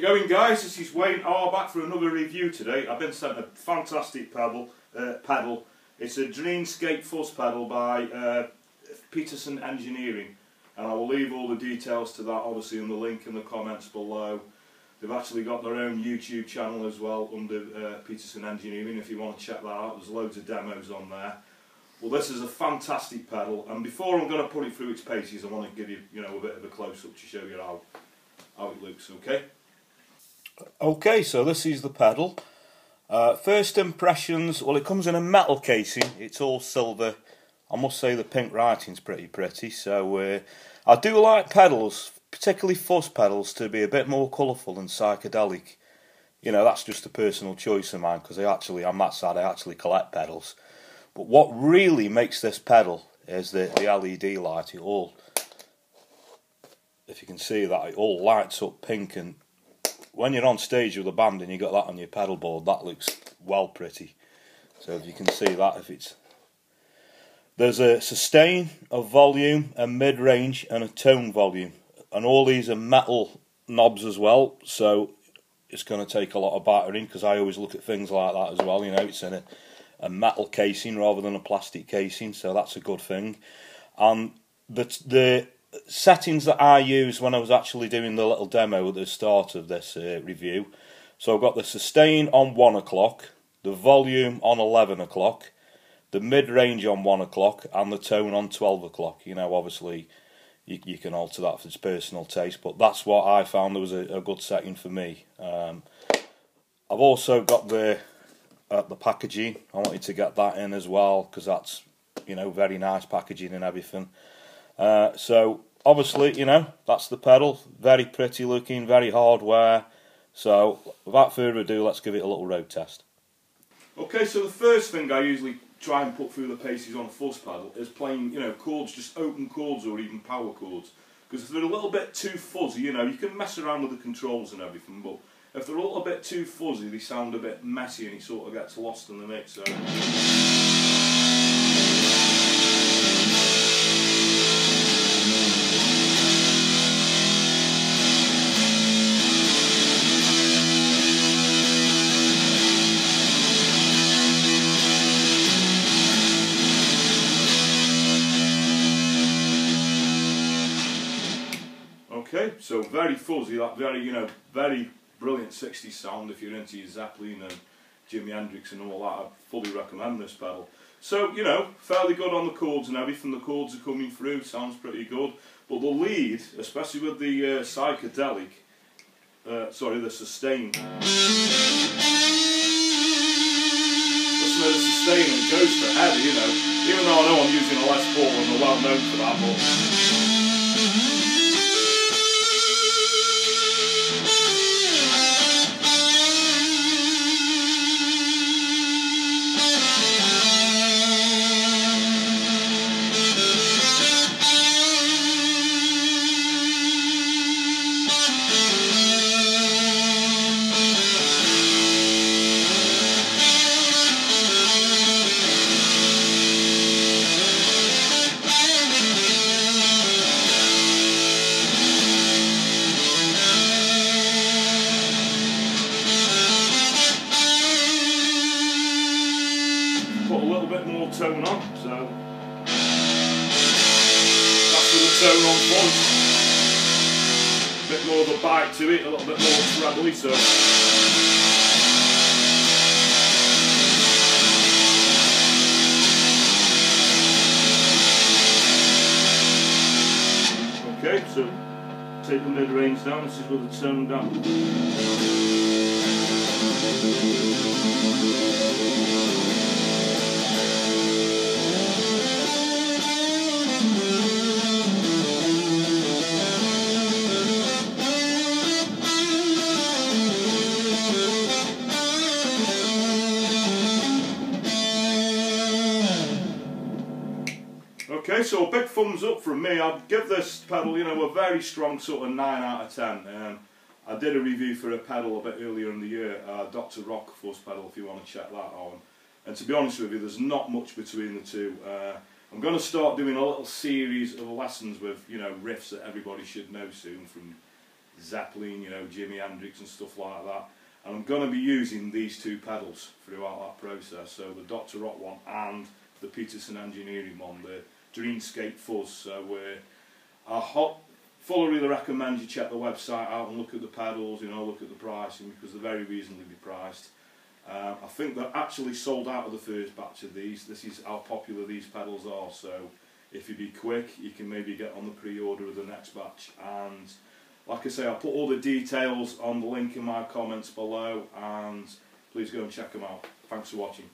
going, guys? This is Wayne R back for another review today. I've been sent a fantastic pedal. It's a Dreamscape fuzz pedal by Petersen Engineering, and I will leave all the details to that obviously in the link in the comments below. They've actually got their own YouTube channel as well under Petersen Engineering if you want to check that out. There's loads of demos on there. Well, this is a fantastic pedal, and before I'm going to put it through its paces, I want to give you, a bit of a close-up to show you how it looks, okay? Okay, so this is the pedal. First impressions, well, it comes in a metal casing. It's all silver. I must say the pink writing's pretty pretty, so I do like pedals, particularly fuzz pedals, to be a bit more colourful and psychedelic. That's just a personal choice of mine, because I'm that side, I actually collect pedals. But what really makes this pedal is the LED light. It all, if you can see that, it all lights up pink, and when you're on stage with a band and you got that on your pedal board, that looks well pretty. So if you can see that, there's a sustain, a volume, a mid-range and a tone volume, and all these are metal knobs as well, so it's going to take a lot of battering, because I always look at things like that as well. It's in a metal casing rather than a plastic casing, so that's a good thing. And the settings that I used when I was actually doing the little demo at the start of this review, so I've got the sustain on 1 o'clock, the volume on 11 o'clock, the mid-range on 1 o'clock, and the tone on 12 o'clock. Obviously you can alter that for its personal taste, but that's what I found was a good setting for me. I've also got the packaging. I wanted to get that in as well, because that's very nice packaging and everything. So obviously that's the pedal, very pretty looking, very hardware. So without further ado, let's give it a little road test. Okay, so the first thing I usually try and put through the paces on a fuzz pedal is playing chords, just open chords or even power chords, because if they're a little bit too fuzzy, you can mess around with the controls and everything, but if they're a little bit too fuzzy, they sound a bit messy and he sort of gets lost in the mix. So okay, so very fuzzy, that very, very brilliant 60s sound. If you're into your Zeppelin and Jimi Hendrix and all that, I fully recommend this pedal. So, fairly good on the chords and everything. The chords are coming through, sounds pretty good. But the lead, especially with the psychedelic, the sustain. Listen to the sustain and it goes for heavy, Even though I know I'm using a Les Paul and they're well known for that, but put a little bit more tone on, so that's with the tone on point. A bit more of a bite to it, a little bit more trebly, so okay, so take the mid-range down, this is with the tone down. Okay, so a big thumbs up from me. I'd give this pedal, a very strong sort of 9 out of 10. I did a review for a pedal a bit earlier in the year, Dr. Rock fuzz pedal, if you want to check that on. And to be honest with you, there's not much between the two. I'm going to start doing a little series of lessons with, riffs that everybody should know soon, from Zeppelin, you know, Jimi Hendrix and stuff like that. And I'm going to be using these two pedals throughout that process, so the Dr. Rock one and the Petersen Engineering one, the Dreamscape Fuzz. So I fully really recommend you check the website out and look at the pedals, you know, look at the pricing, because they're very reasonably priced. I think they're actually sold out of the first batch of these. This is how popular these pedals are, so if you be quick you can maybe get on the pre-order of the next batch. And like I say, I'll put all the details on the link in my comments below, and please go and check them out. Thanks for watching.